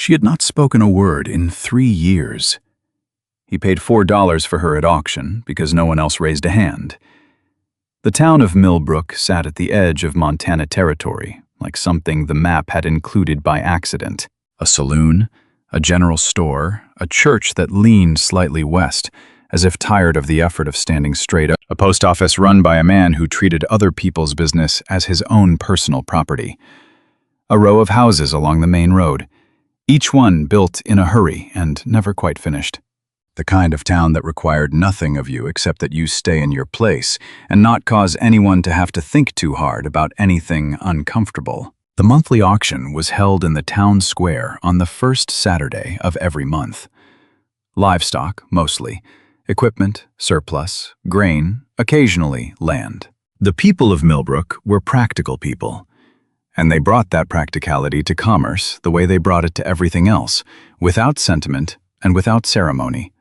She had not spoken a word in 3 years. He paid $4 for her at auction because no one else raised a hand. The town of Millbrook sat at the edge of Montana territory, like something the map had included by accident. A saloon, a general store, a church that leaned slightly west, as if tired of the effort of standing straight up, a post office run by a man who treated other people's business as his own personal property. A row of houses along the main road, each one built in a hurry and never quite finished. The kind of town that required nothing of you except that you stay in your place and not cause anyone to have to think too hard about anything uncomfortable. The monthly auction was held in the town square on the first Saturday of every month. Livestock, mostly. Equipment, surplus, grain, occasionally land. The people of Millbrook were practical people, and they brought that practicality to commerce the way they brought it to everything else, without sentiment and without ceremony.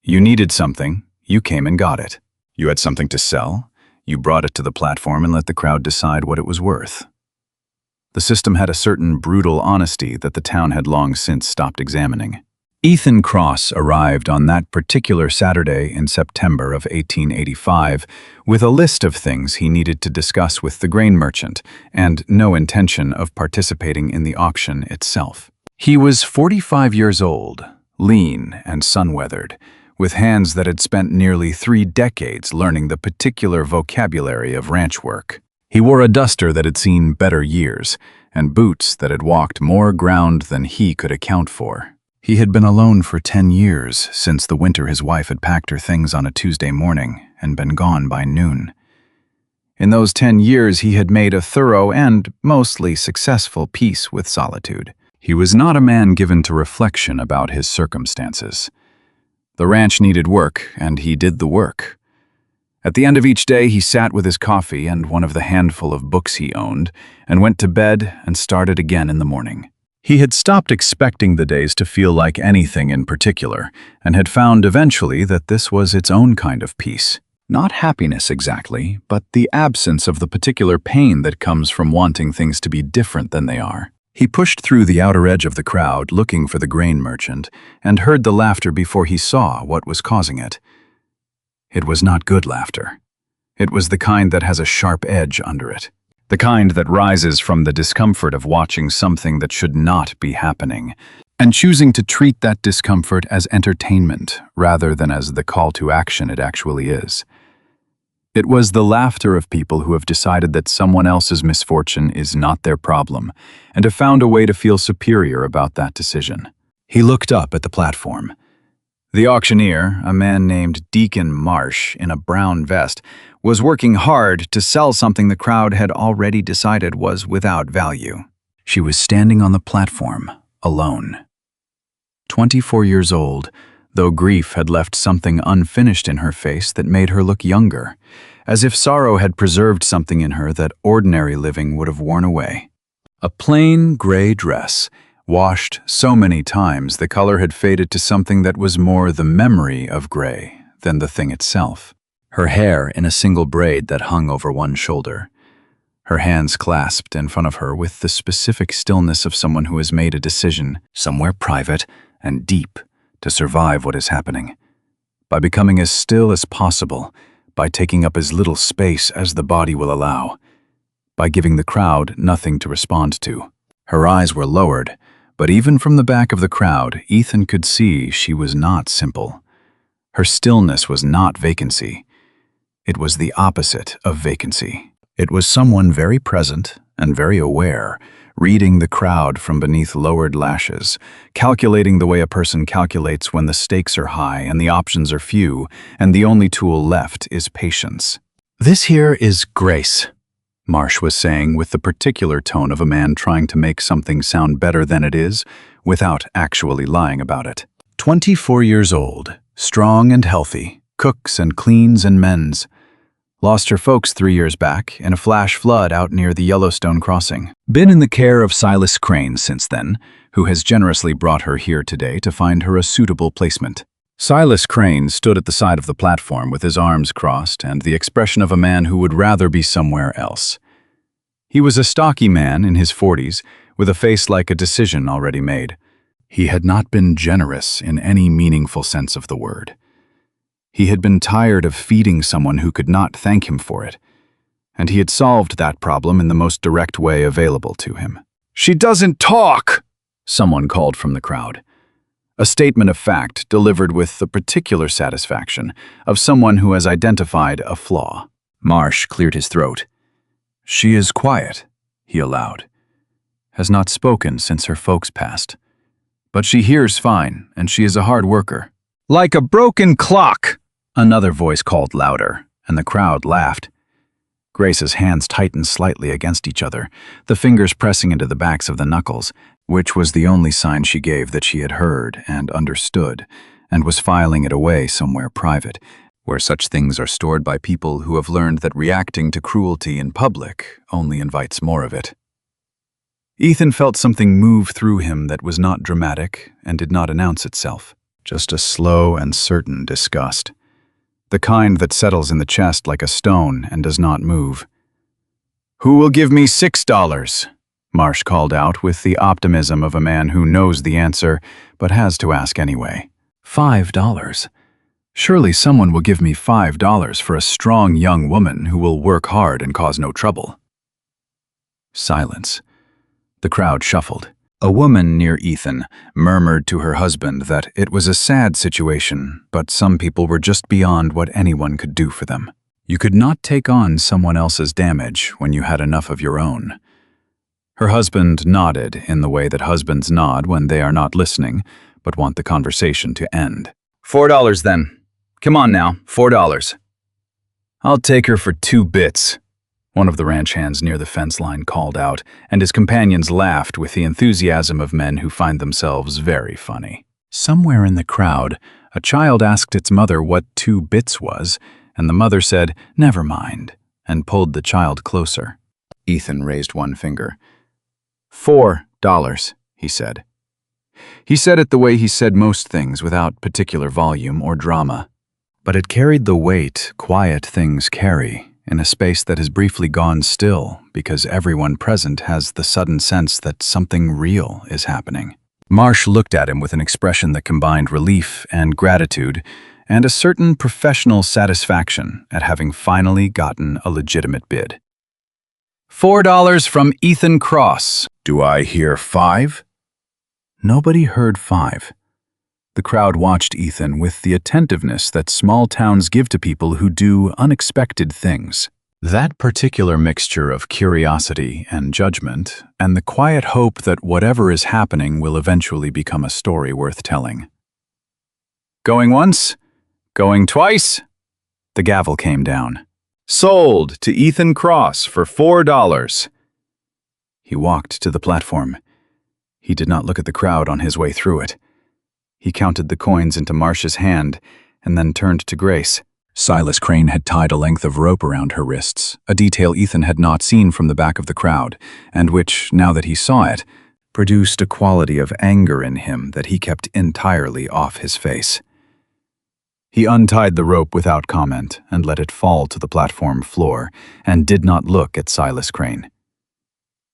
You needed something, you came and got it. You had something to sell, you brought it to the platform and let the crowd decide what it was worth. The system had a certain brutal honesty that the town had long since stopped examining. Ethan Cross arrived on that particular Saturday in September of 1885 with a list of things he needed to discuss with the grain merchant and no intention of participating in the auction itself. He was 45 years old, lean and sun-weathered, with hands that had spent nearly 3 decades learning the particular vocabulary of ranch work. He wore a duster that had seen better years and boots that had walked more ground than he could account for. He had been alone for 10 years since the winter his wife had packed her things on a Tuesday morning and been gone by noon. In those 10 years he had made a thorough and mostly successful peace with solitude. He was not a man given to reflection about his circumstances. The ranch needed work, and he did the work. At the end of each day he sat with his coffee and one of the handful of books he owned and went to bed and started again in the morning. He had stopped expecting the days to feel like anything in particular, and had found eventually that this was its own kind of peace. Not happiness exactly, but the absence of the particular pain that comes from wanting things to be different than they are. He pushed through the outer edge of the crowd looking for the grain merchant, and heard the laughter before he saw what was causing it. It was not good laughter. It was the kind that has a sharp edge under it. The kind that rises from the discomfort of watching something that should not be happening, and choosing to treat that discomfort as entertainment rather than as the call to action it actually is. It was the laughter of people who have decided that someone else's misfortune is not their problem, and have found a way to feel superior about that decision. He looked up at the platform. The auctioneer, a man named Deacon Marsh in a brown vest, was working hard to sell something the crowd had already decided was without value. She was standing on the platform, alone. 24 years old, though grief had left something unfinished in her face that made her look younger, as if sorrow had preserved something in her that ordinary living would have worn away. A plain gray dress, washed so many times the color had faded to something that was more the memory of gray than the thing itself. Her hair in a single braid that hung over one shoulder. Her hands clasped in front of her with the specific stillness of someone who has made a decision, somewhere private and deep, to survive what is happening. By becoming as still as possible, by taking up as little space as the body will allow, by giving the crowd nothing to respond to. Her eyes were lowered, but even from the back of the crowd, Ethan could see she was not simple. Her stillness was not vacancy. It was the opposite of vacancy. It was someone very present and very aware, reading the crowd from beneath lowered lashes, calculating the way a person calculates when the stakes are high and the options are few, and the only tool left is patience. "This here is grace," Marsh was saying with the particular tone of a man trying to make something sound better than it is, without actually lying about it. 24 years old, strong and healthy, cooks and cleans and mends. Lost her folks 3 years back in a flash flood out near the Yellowstone crossing. Been in the care of Silas Crane since then, who has generously brought her here today to find her a suitable placement. Silas Crane stood at the side of the platform with his arms crossed and the expression of a man who would rather be somewhere else. He was a stocky man in his 40s, with a face like a decision already made. He had not been generous in any meaningful sense of the word. He had been tired of feeding someone who could not thank him for it, and he had solved that problem in the most direct way available to him. "She doesn't talk!" someone called from the crowd. A statement of fact delivered with the particular satisfaction of someone who has identified a flaw. Marsh cleared his throat. "She is quiet," he allowed. "Has not spoken since her folks passed. But she hears fine, and she is a hard worker." "Like a broken clock!" another voice called louder, and the crowd laughed. Grace's hands tightened slightly against each other, the fingers pressing into the backs of the knuckles, which was the only sign she gave that she had heard and understood, and was filing it away somewhere private, where such things are stored by people who have learned that reacting to cruelty in public only invites more of it. Ethan felt something move through him that was not dramatic and did not announce itself, just a slow and certain disgust. The kind that settles in the chest like a stone and does not move. "Who will give me $6? Marsh called out with the optimism of a man who knows the answer but has to ask anyway. $5. Surely someone will give me $5 for a strong young woman who will work hard and cause no trouble. Silence. The crowd shuffled. A woman near Ethan murmured to her husband that it was a sad situation, but some people were just beyond what anyone could do for them. You could not take on someone else's damage when you had enough of your own. Her husband nodded in the way that husbands nod when they are not listening, but want the conversation to end. $4 then. Come on now, $4. I'll take her for 2 bits. One of the ranch hands near the fence line called out, and his companions laughed with the enthusiasm of men who find themselves very funny. Somewhere in the crowd, a child asked its mother what 2 bits was, and the mother said, "Never mind," and pulled the child closer. Ethan raised one finger. $4, he said. He said it the way he said most things, without particular volume or drama. But it carried the weight quiet things carry, in a space that has briefly gone still because everyone present has the sudden sense that something real is happening. Marsh looked at him with an expression that combined relief and gratitude and a certain professional satisfaction at having finally gotten a legitimate bid. $4 from Ethan Cross. Do I hear 5? Nobody heard 5. The crowd watched Ethan with the attentiveness that small towns give to people who do unexpected things. That particular mixture of curiosity and judgment, and the quiet hope that whatever is happening will eventually become a story worth telling. Going once? Going twice? The gavel came down. Sold to Ethan Cross for $4. He walked to the platform. He did not look at the crowd on his way through it. He counted the coins into Marsh's hand and then turned to Grace. Silas Crane had tied a length of rope around her wrists, a detail Ethan had not seen from the back of the crowd, and which, now that he saw it, produced a quality of anger in him that he kept entirely off his face. He untied the rope without comment and let it fall to the platform floor, and did not look at Silas Crane.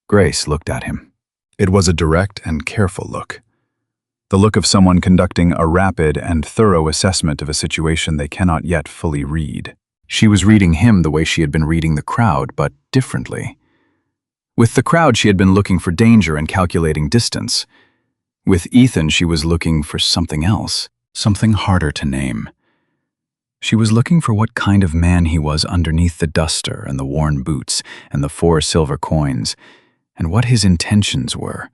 Grace looked at him. It was a direct and careful look. The look of someone conducting a rapid and thorough assessment of a situation they cannot yet fully read. She was reading him the way she had been reading the crowd, but differently. With the crowd, she had been looking for danger and calculating distance. With Ethan, she was looking for something else, something harder to name. She was looking for what kind of man he was underneath the duster and the worn boots and the 4 silver coins, and what his intentions were,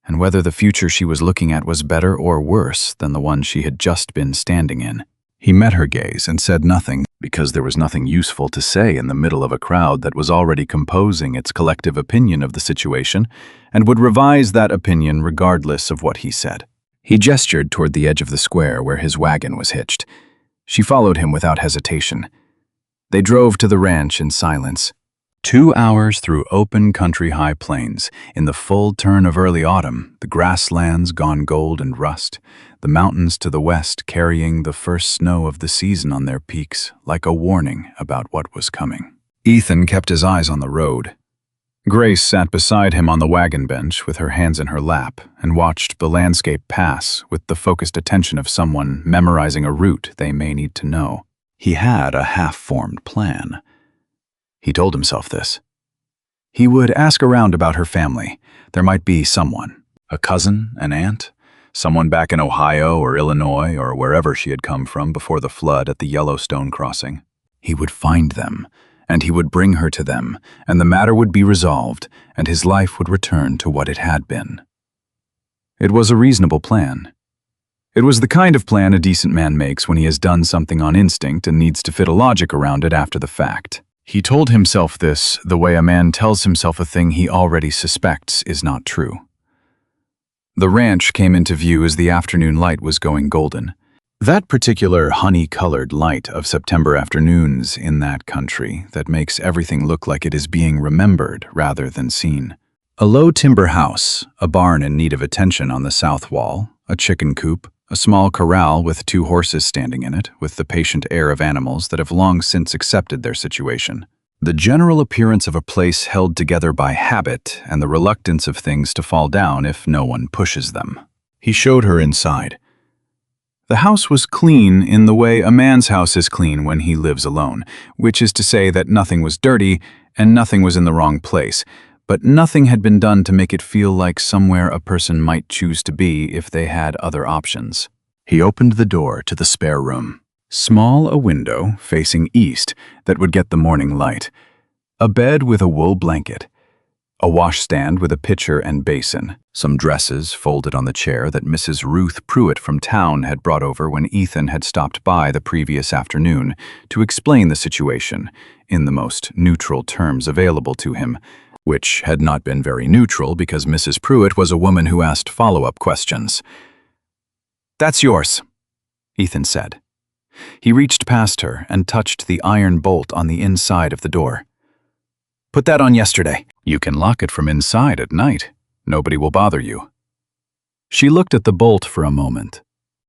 and whether the future she was looking at was better or worse than the one she had just been standing in. He met her gaze and said nothing, because there was nothing useful to say in the middle of a crowd that was already composing its collective opinion of the situation and would revise that opinion regardless of what he said. He gestured toward the edge of the square where his wagon was hitched. She followed him without hesitation. They drove to the ranch in silence. 2 hours through open country high plains, in the full turn of early autumn, the grasslands gone gold and rust, the mountains to the west carrying the first snow of the season on their peaks like a warning about what was coming. Ethan kept his eyes on the road. Grace sat beside him on the wagon bench with her hands in her lap and watched the landscape pass with the focused attention of someone memorizing a route they may need to know. He had a half-formed plan. He told himself this. He would ask around about her family. There might be someone, a cousin, an aunt, someone back in Ohio or Illinois or wherever she had come from before the flood at the Yellowstone crossing. He would find them, and he would bring her to them, and the matter would be resolved, and his life would return to what it had been. It was a reasonable plan. It was the kind of plan a decent man makes when he has done something on instinct and needs to fit a logic around it after the fact. He told himself this the way a man tells himself a thing he already suspects is not true. The ranch came into view as the afternoon light was going golden. That particular honey-colored light of September afternoons in that country that makes everything look like it is being remembered rather than seen. A low timber house, a barn in need of attention on the south wall, a chicken coop, a small corral with 2 horses standing in it, with the patient air of animals that have long since accepted their situation. The general appearance of a place held together by habit and the reluctance of things to fall down if no one pushes them. He showed her inside. The house was clean in the way a man's house is clean when he lives alone, which is to say that nothing was dirty and nothing was in the wrong place, but nothing had been done to make it feel like somewhere a person might choose to be if they had other options. He opened the door to the spare room. Small a window facing east that would get the morning light. A bed with a wool blanket. A washstand with a pitcher and basin. Some dresses folded on the chair that Mrs. Ruth Pruitt from town had brought over when Ethan had stopped by the previous afternoon to explain the situation in the most neutral terms available to him, which had not been very neutral because Mrs. Pruitt was a woman who asked follow-up questions. "That's yours," Ethan said. He reached past her and touched the iron bolt on the inside of the door. "Put that on yesterday. You can lock it from inside at night. Nobody will bother you." She looked at the bolt for a moment.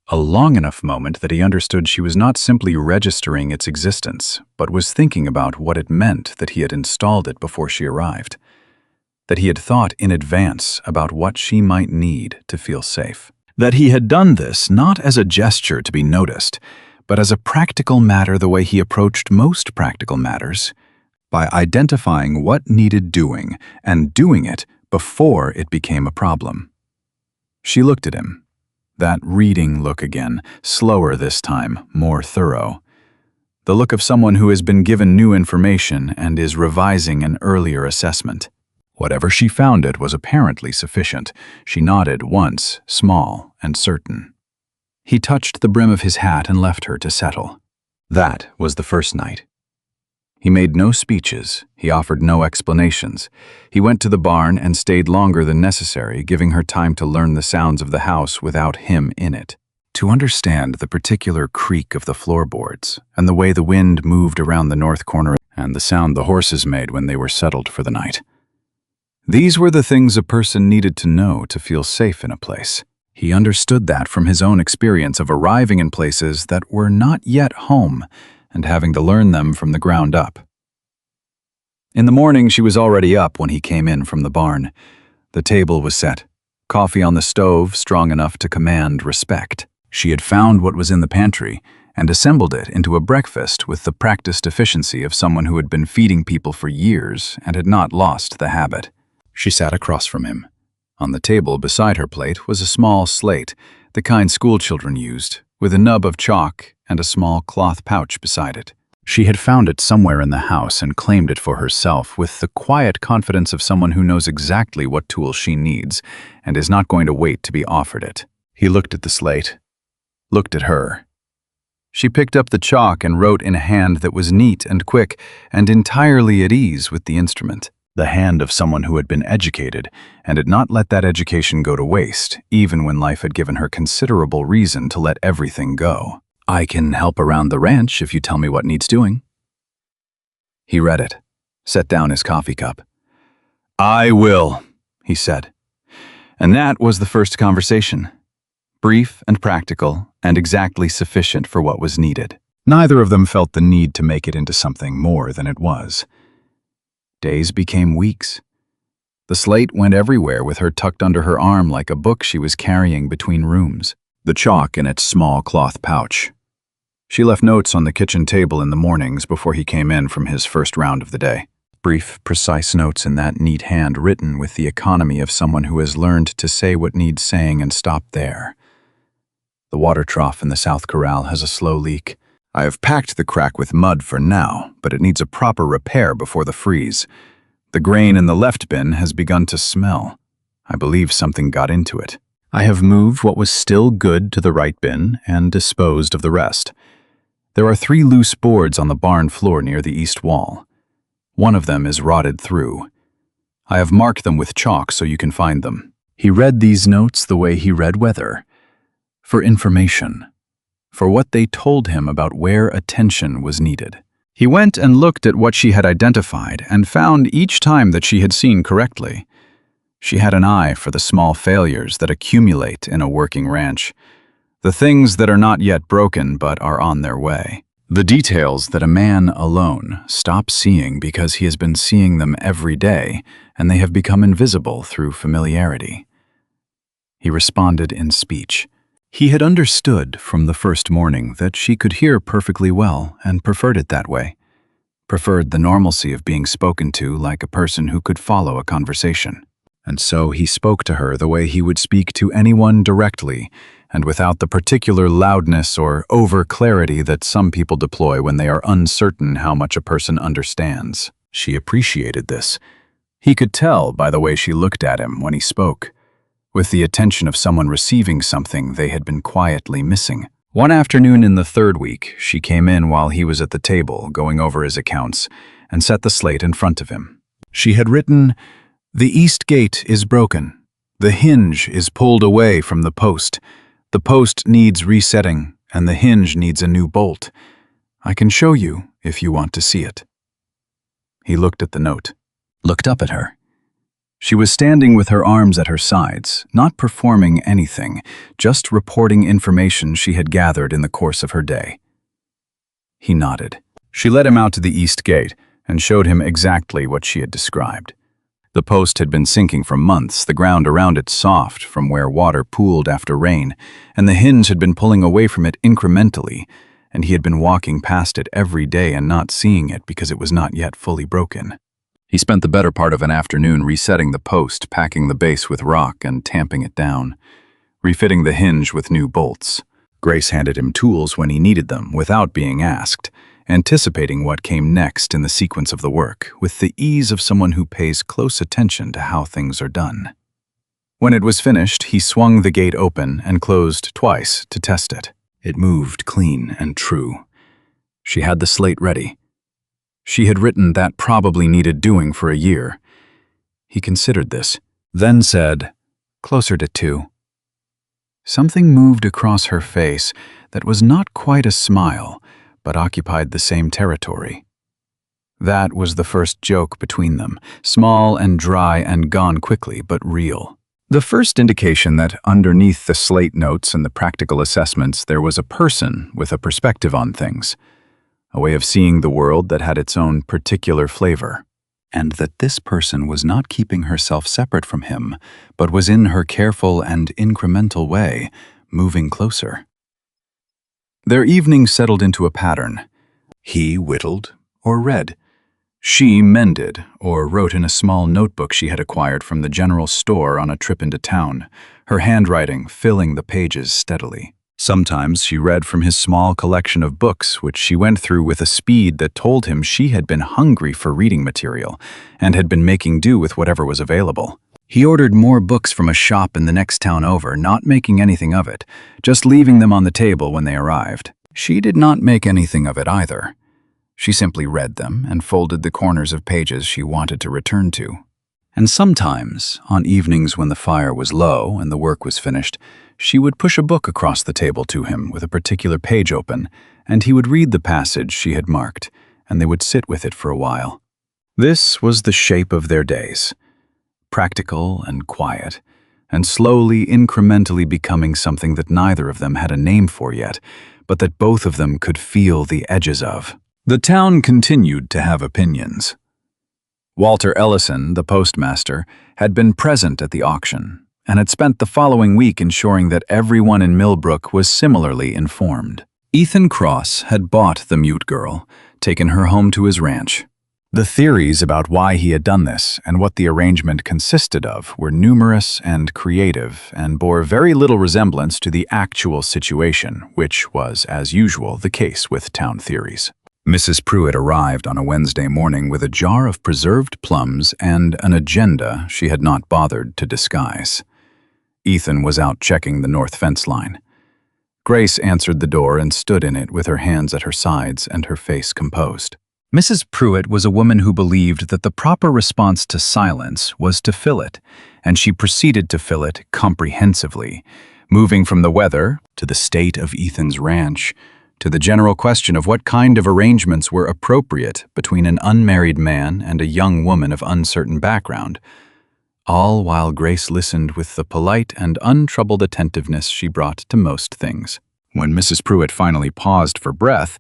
A long enough moment that he understood she was not simply registering its existence, but was thinking about what it meant that he had installed it before she arrived. That he had thought in advance about what she might need to feel safe. That he had done this not as a gesture to be noticed, but as a practical matter the way he approached most practical matters, by identifying what needed doing and doing it before it became a problem. She looked at him. That reading look again, slower this time, more thorough. The look of someone who has been given new information and is revising an earlier assessment. Whatever she found it was apparently sufficient. She nodded once, small and certain. He touched the brim of his hat and left her to settle. That was the first night. He made no speeches, he offered no explanations. He went to the barn and stayed longer than necessary, giving her time to learn the sounds of the house without him in it. To understand the particular creak of the floorboards, and the way the wind moved around the north corner, and the sound the horses made when they were settled for the night. These were the things a person needed to know to feel safe in a place. He understood that from his own experience of arriving in places that were not yet home, and having to learn them from the ground up. In the morning, she was already up when he came in from the barn. The table was set, coffee on the stove strong enough to command respect. She had found what was in the pantry and assembled it into a breakfast with the practiced efficiency of someone who had been feeding people for years and had not lost the habit. She sat across from him. On the table beside her plate was a small slate, the kind schoolchildren used, with a nub of chalk and a small cloth pouch beside it. She had found it somewhere in the house and claimed it for herself with the quiet confidence of someone who knows exactly what tool she needs and is not going to wait to be offered it. He looked at the slate, looked at her. She picked up the chalk and wrote in a hand that was neat and quick and entirely at ease with the instrument. The hand of someone who had been educated and had not let that education go to waste, even when life had given her considerable reason to let everything go. "I can help around the ranch if you tell me what needs doing." He read it, set down his coffee cup. "I will," he said. And that was the first conversation. Brief and practical, and exactly sufficient for what was needed. Neither of them felt the need to make it into something more than it was. Days became weeks. The slate went everywhere with her tucked under her arm like a book she was carrying between rooms, the chalk in its small cloth pouch. She left notes on the kitchen table in the mornings before he came in from his first round of the day. Brief, precise notes in that neat hand written with the economy of someone who has learned to say what needs saying and stop there. The water trough in the south corral has a slow leak. I have packed the crack with mud for now, but it needs a proper repair before the freeze. The grain in the left bin has begun to smell. I believe something got into it. I have moved what was still good to the right bin and disposed of the rest. There are 3 loose boards on the barn floor near the east wall. One of them is rotted through. I have marked them with chalk so you can find them. He read these notes the way he read weather. For information. For what they told him about where attention was needed. He went and looked at what she had identified and found each time that she had seen correctly. She had an eye for the small failures that accumulate in a working ranch. The things that are not yet broken but are on their way. The details that a man alone stops seeing because he has been seeing them every day and they have become invisible through familiarity. He responded in speech. He had understood from the first morning that she could hear perfectly well and preferred it that way. Preferred the normalcy of being spoken to like a person who could follow a conversation. And so he spoke to her the way he would speak to anyone directly, and without the particular loudness or over-clarity that some people deploy when they are uncertain how much a person understands. She appreciated this. He could tell by the way she looked at him when he spoke, with the attention of someone receiving something they had been quietly missing. One afternoon in the 3rd week, she came in while he was at the table going over his accounts and set the slate in front of him. She had written, "The east gate is broken. The hinge is pulled away from the post. The post needs resetting, and the hinge needs a new bolt. I can show you if you want to see it." He looked at the note, looked up at her. She was standing with her arms at her sides, not performing anything, just reporting information she had gathered in the course of her day. He nodded. She led him out to the east gate and showed him exactly what she had described. The post had been sinking for months, the ground around it soft from where water pooled after rain, and the hinge had been pulling away from it incrementally, and he had been walking past it every day and not seeing it because it was not yet fully broken. He spent the better part of an afternoon resetting the post, packing the base with rock and tamping it down, refitting the hinge with new bolts. Grace handed him tools when he needed them without being asked, anticipating what came next in the sequence of the work, with the ease of someone who pays close attention to how things are done. When it was finished, he swung the gate open and closed twice to test it. It moved clean and true. She had the slate ready. She had written that probably needed doing for a year. He considered this, then said, "Closer to 2. Something moved across her face that was not quite a smile, but occupied the same territory. That was the first joke between them, small and dry and gone quickly, but real. The first indication that underneath the slate notes and the practical assessments there was a person with a perspective on things, a way of seeing the world that had its own particular flavor, and that this person was not keeping herself separate from him, but was in her careful and incremental way, moving closer. Their evening settled into a pattern. He whittled or read. She mended or wrote in a small notebook she had acquired from the general store on a trip into town, her handwriting filling the pages steadily. Sometimes she read from his small collection of books, which she went through with a speed that told him she had been hungry for reading material and had been making do with whatever was available. He ordered more books from a shop in the next town over, not making anything of it, just leaving them on the table when they arrived. She did not make anything of it either. She simply read them and folded the corners of pages she wanted to return to. And sometimes, on evenings when the fire was low and the work was finished, she would push a book across the table to him with a particular page open, and he would read the passage she had marked, and they would sit with it for a while. This was the shape of their days. Practical and quiet, and slowly, incrementally becoming something that neither of them had a name for yet, but that both of them could feel the edges of. The town continued to have opinions. Walter Ellison, the postmaster, had been present at the auction and had spent the following week ensuring that everyone in Millbrook was similarly informed. Ethan Cross had bought the mute girl, taken her home to his ranch. The theories about why he had done this and what the arrangement consisted of were numerous and creative and bore very little resemblance to the actual situation, which was, as usual, the case with town theories. Mrs. Pruitt arrived on a Wednesday morning with a jar of preserved plums and an agenda she had not bothered to disguise. Ethan was out checking the north fence line. Grace answered the door and stood in it with her hands at her sides and her face composed. Mrs. Pruitt was a woman who believed that the proper response to silence was to fill it, and she proceeded to fill it comprehensively, moving from the weather to the state of Ethan's ranch, to the general question of what kind of arrangements were appropriate between an unmarried man and a young woman of uncertain background, all while Grace listened with the polite and untroubled attentiveness she brought to most things. When Mrs. Pruitt finally paused for breath,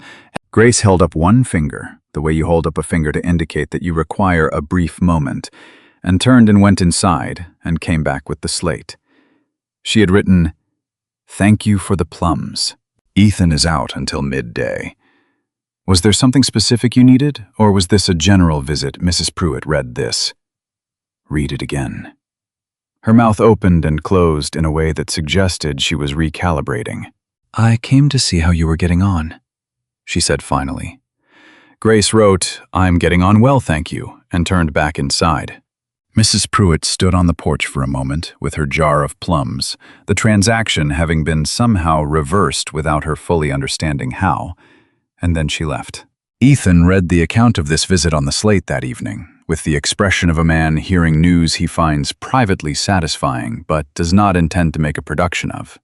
Grace held up one finger, the way you hold up a finger to indicate that you require a brief moment, and turned and went inside and came back with the slate. She had written, "Thank you for the plums. Ethan is out until midday." Was there something specific you needed, or was this a general visit? Mrs. Pruitt read this. Read it again. Her mouth opened and closed in a way that suggested she was recalibrating. "I came to see how you were getting on," she said finally. Grace wrote, "I'm getting on well, thank you," and turned back inside. Mrs. Pruitt stood on the porch for a moment with her jar of plums, the transaction having been somehow reversed without her fully understanding how, and then she left. Ethan read the account of this visit on the slate that evening, with the expression of a man hearing news he finds privately satisfying but does not intend to make a production of.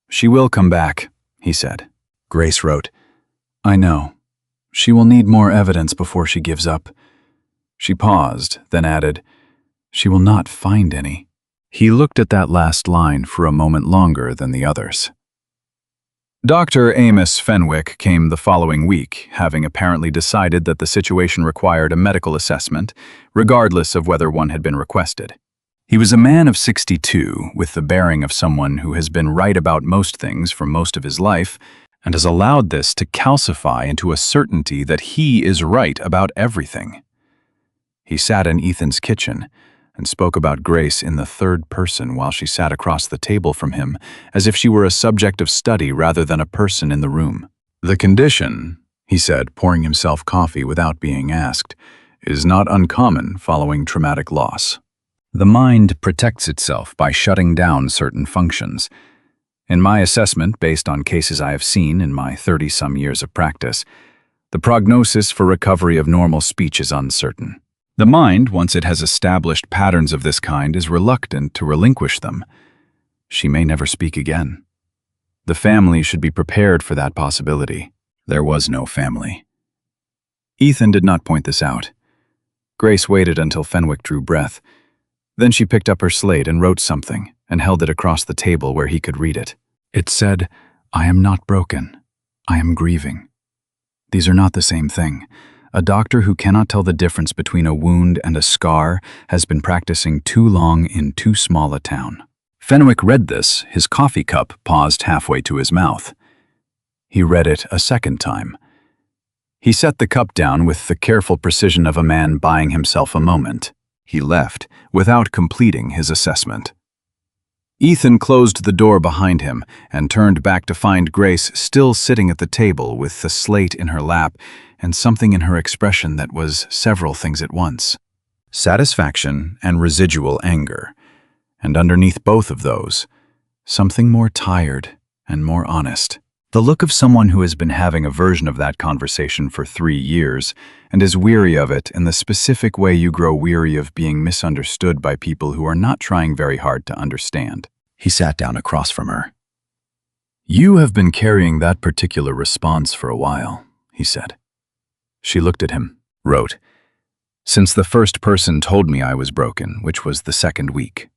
"She will come back," he said. Grace wrote, "I know. She will need more evidence before she gives up." She paused, then added, "She will not find any." He looked at that last line for a moment longer than the others. Dr. Amos Fenwick came the following week, having apparently decided that the situation required a medical assessment, regardless of whether one had been requested. He was a man of 62, with the bearing of someone who has been right about most things for most of his life, and has allowed this to calcify into a certainty that he is right about everything. He sat in Ethan's kitchen and spoke about Grace in the third person while she sat across the table from him, as if she were a subject of study rather than a person in the room. "The condition," he said, pouring himself coffee without being asked, "is not uncommon following traumatic loss. The mind protects itself by shutting down certain functions. In my assessment, based on cases I have seen in my 30-some years of practice, the prognosis for recovery of normal speech is uncertain. The mind, once it has established patterns of this kind, is reluctant to relinquish them. She may never speak again. The family should be prepared for that possibility." There was no family. Ethan did not point this out. Grace waited until Fenwick drew breath. Then she picked up her slate and wrote something, and held it across the table where he could read it. It said, "I am not broken. I am grieving. These are not the same thing. A doctor who cannot tell the difference between a wound and a scar has been practicing too long in too small a town." Fenwick read this, his coffee cup paused halfway to his mouth. He read it a second time. He set the cup down with the careful precision of a man buying himself a moment. He left, without completing his assessment. Ethan closed the door behind him and turned back to find Grace still sitting at the table with the slate in her lap and something in her expression that was several things at once. Satisfaction and residual anger. And underneath both of those, something more tired and more honest. The look of someone who has been having a version of that conversation for 3 years and is weary of it in the specific way you grow weary of being misunderstood by people who are not trying very hard to understand. He sat down across from her. "You have been carrying that particular response for a while," he said. She looked at him, wrote, "Since the first person told me I was broken, which was the second week."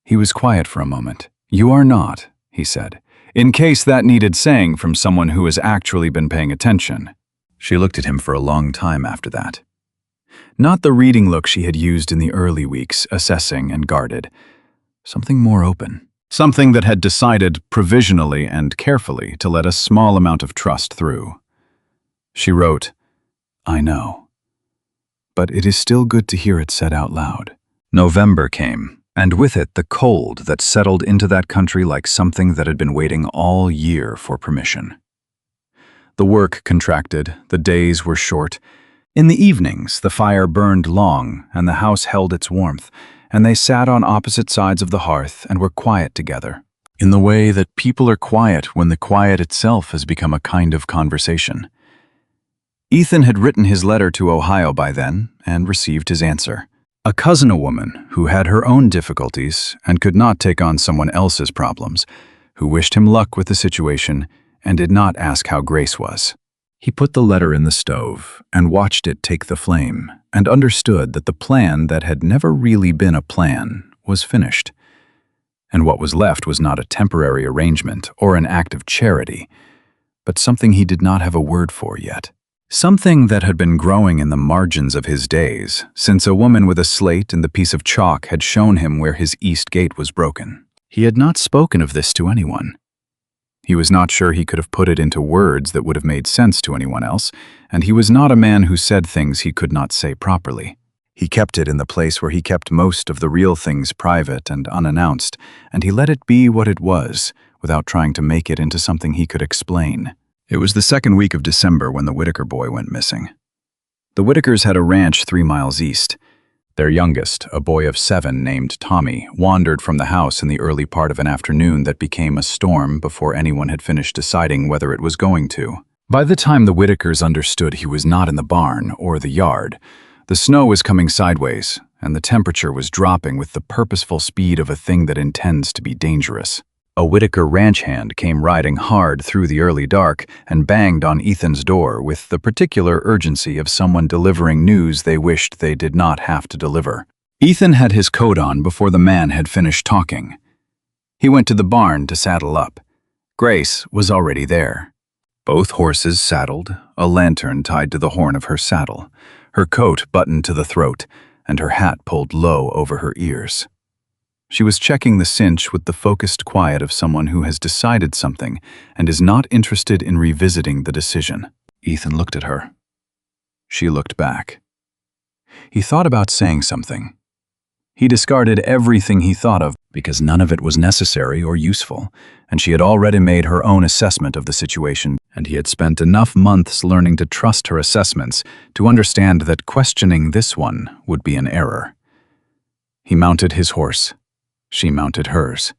He was quiet for a moment. "You are not," he said, in case that needed saying from someone who has actually been paying attention. She looked at him for a long time after that. Not the reading look she had used in the early weeks, assessing and guarded. Something more open. Something that had decided provisionally and carefully to let a small amount of trust through. She wrote, "I know. But it is still good to hear it said out loud." November came, and with it the cold that settled into that country like something that had been waiting all year for permission. The work contracted, the days were short. In the evenings, the fire burned long, and the house held its warmth, and they sat on opposite sides of the hearth and were quiet together, in the way that people are quiet when the quiet itself has become a kind of conversation. Ethan had written his letter to Ohio by then and received his answer. A cousin, a woman who had her own difficulties and could not take on someone else's problems, who wished him luck with the situation and did not ask how Grace was. He put the letter in the stove and watched it take the flame and understood that the plan that had never really been a plan was finished. And what was left was not a temporary arrangement or an act of charity, but something he did not have a word for yet. Something that had been growing in the margins of his days, since a woman with a slate and the piece of chalk had shown him where his east gate was broken. He had not spoken of this to anyone. He was not sure he could have put it into words that would have made sense to anyone else, and he was not a man who said things he could not say properly. He kept it in the place where he kept most of the real things private and unannounced, and he let it be what it was, without trying to make it into something he could explain. It was the second week of December when the Whitaker boy went missing. The Whitakers had a ranch 3 miles east. Their youngest, a boy of 7 named Tommy, wandered from the house in the early part of an afternoon that became a storm before anyone had finished deciding whether it was going to. By the time the Whitakers understood he was not in the barn or the yard, the snow was coming sideways, and the temperature was dropping with the purposeful speed of a thing that intends to be dangerous. A Whitaker ranch hand came riding hard through the early dark and banged on Ethan's door with the particular urgency of someone delivering news they wished they did not have to deliver. Ethan had his coat on before the man had finished talking. He went to the barn to saddle up. Grace was already there. Both horses saddled, a lantern tied to the horn of her saddle, her coat buttoned to the throat, and her hat pulled low over her ears. She was checking the cinch with the focused quiet of someone who has decided something and is not interested in revisiting the decision. Ethan looked at her. She looked back. He thought about saying something. He discarded everything he thought of because none of it was necessary or useful, and she had already made her own assessment of the situation, and he had spent enough months learning to trust her assessments to understand that questioning this one would be an error. He mounted his horse. She mounted hers.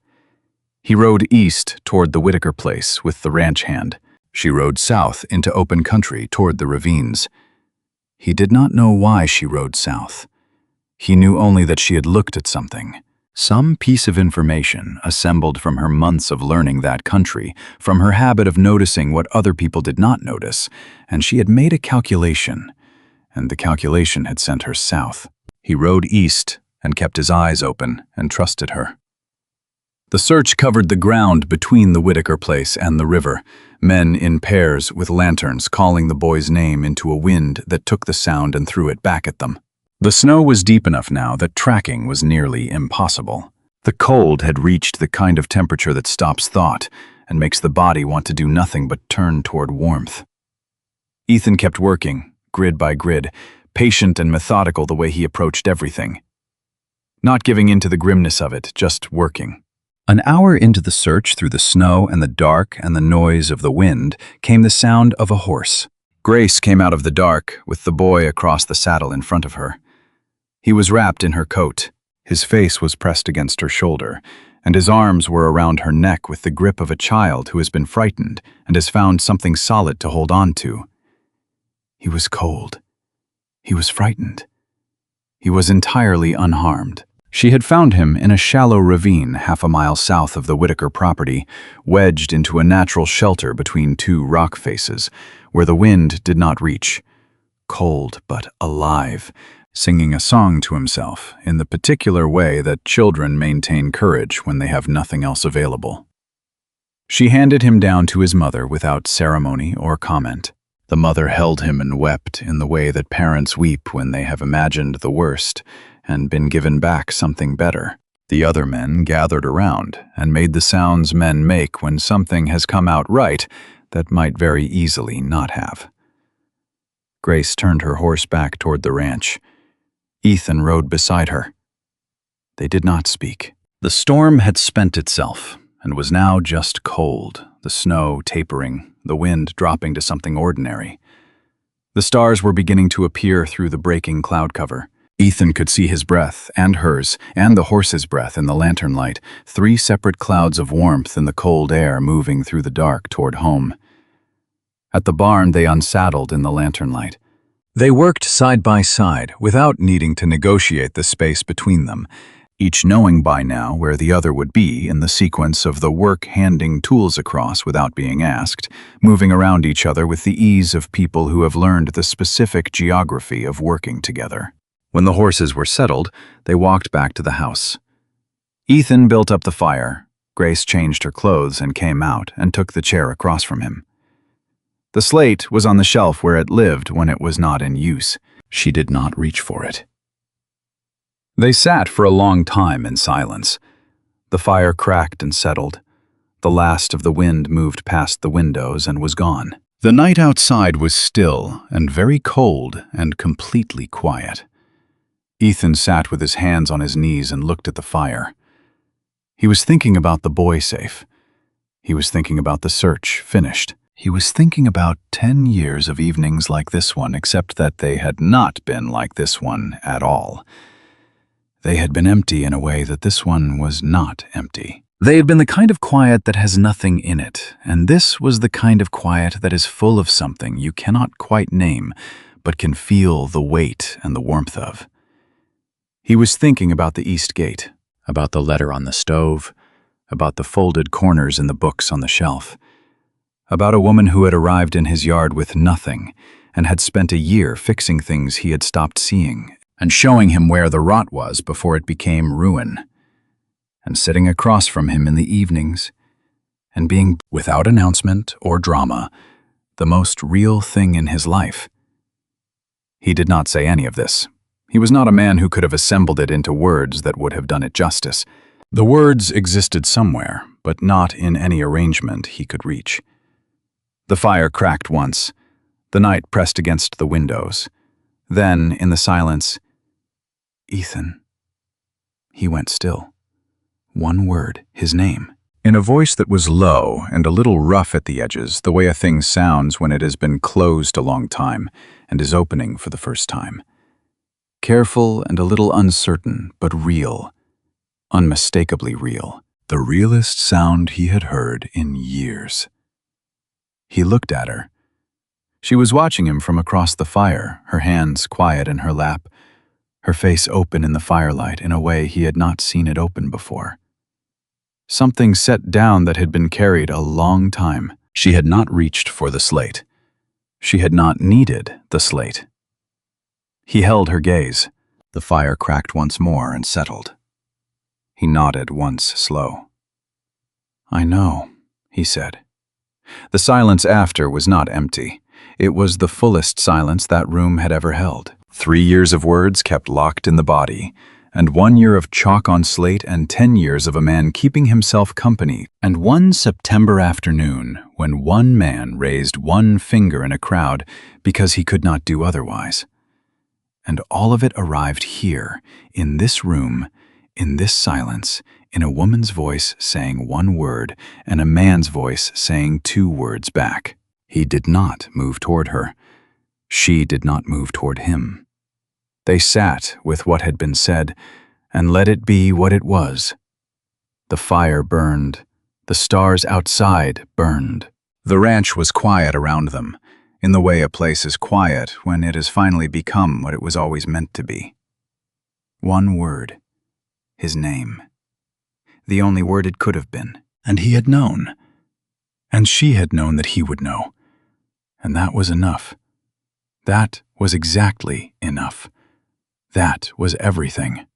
He rode east toward the Whitaker place with the ranch hand. She rode south into open country toward the ravines. He did not know why she rode south. He knew only that she had looked at something. Some piece of information assembled from her months of learning that country, from her habit of noticing what other people did not notice, and she had made a calculation, and the calculation had sent her south. He rode east and kept his eyes open and trusted her. The search covered the ground between the Whitaker place and the river, men in pairs with lanterns calling the boy's name into a wind that took the sound and threw it back at them. The snow was deep enough now that tracking was nearly impossible. The cold had reached the kind of temperature that stops thought and makes the body want to do nothing but turn toward warmth. Ethan kept working, grid by grid, patient and methodical the way he approached everything. Not giving in to the grimness of it, just working. An hour into the search through the snow and the dark and the noise of the wind came the sound of a horse. Grace came out of the dark with the boy across the saddle in front of her. He was wrapped in her coat. His face was pressed against her shoulder, and his arms were around her neck with the grip of a child who has been frightened and has found something solid to hold on to. He was cold. He was frightened. He was entirely unharmed. She had found him in a shallow ravine half a mile south of the Whitaker property, wedged into a natural shelter between 2 rock faces, where the wind did not reach. Cold but alive, singing a song to himself in the particular way that children maintain courage when they have nothing else available. She handed him down to his mother without ceremony or comment. The mother held him and wept in the way that parents weep when they have imagined the worst and been given back something better. The other men gathered around and made the sounds men make when something has come out right that might very easily not have. Grace turned her horse back toward the ranch. Ethan rode beside her. They did not speak. The storm had spent itself and was now just cold, the snow tapering, the wind dropping to something ordinary. The stars were beginning to appear through the breaking cloud cover. Ethan could see his breath, and hers, and the horse's breath in the lantern light, 3 separate clouds of warmth in the cold air moving through the dark toward home. At the barn, they unsaddled in the lantern light. They worked side by side, without needing to negotiate the space between them, each knowing by now where the other would be in the sequence of the work handing tools across without being asked, moving around each other with the ease of people who have learned the specific geography of working together. When the horses were settled, they walked back to the house. Ethan built up the fire. Grace changed her clothes and came out and took the chair across from him. The slate was on the shelf where it lived when it was not in use. She did not reach for it. They sat for a long time in silence. The fire cracked and settled. The last of the wind moved past the windows and was gone. The night outside was still and very cold and completely quiet. Ethan sat with his hands on his knees and looked at the fire. He was thinking about the boy safe. He was thinking about the search finished. He was thinking about 10 years of evenings like this one, except that they had not been like this one at all. They had been empty in a way that this one was not empty. They had been the kind of quiet that has nothing in it, and this was the kind of quiet that is full of something you cannot quite name, but can feel the weight and the warmth of. He was thinking about the east gate, about the letter on the stove, about the folded corners in the books on the shelf, about a woman who had arrived in his yard with nothing and had spent a year fixing things he had stopped seeing and showing him where the rot was before it became ruin, and sitting across from him in the evenings and being, without announcement or drama, the most real thing in his life. He did not say any of this. He was not a man who could have assembled it into words that would have done it justice. The words existed somewhere, but not in any arrangement he could reach. The fire cracked once. The night pressed against the windows. Then, in the silence, "Ethan." He went still. One word, his name, in a voice that was low and a little rough at the edges, the way a thing sounds when it has been closed a long time and is opening for the first time. Careful and a little uncertain, but real, unmistakably real, the realest sound he had heard in years. He looked at her. She was watching him from across the fire, her hands quiet in her lap, her face open in the firelight in a way he had not seen it open before. Something set down that had been carried a long time. She had not reached for the slate. She had not needed the slate. He held her gaze. The fire cracked once more and settled. He nodded once slow. "I know," he said. The silence after was not empty. It was the fullest silence that room had ever held. 3 years of words kept locked in the body, and 1 year of chalk on slate, and 10 years of a man keeping himself company, and one September afternoon when one man raised one finger in a crowd because he could not do otherwise. And all of it arrived here, in this room, in this silence, in a woman's voice saying one word and a man's voice saying 2 words back. He did not move toward her. She did not move toward him. They sat with what had been said and let it be what it was. The fire burned. The stars outside burned. The ranch was quiet around them, in the way a place is quiet when it has finally become what it was always meant to be. One word. His name. The only word it could have been. And he had known. And she had known that he would know. And that was enough. That was exactly enough. That was everything.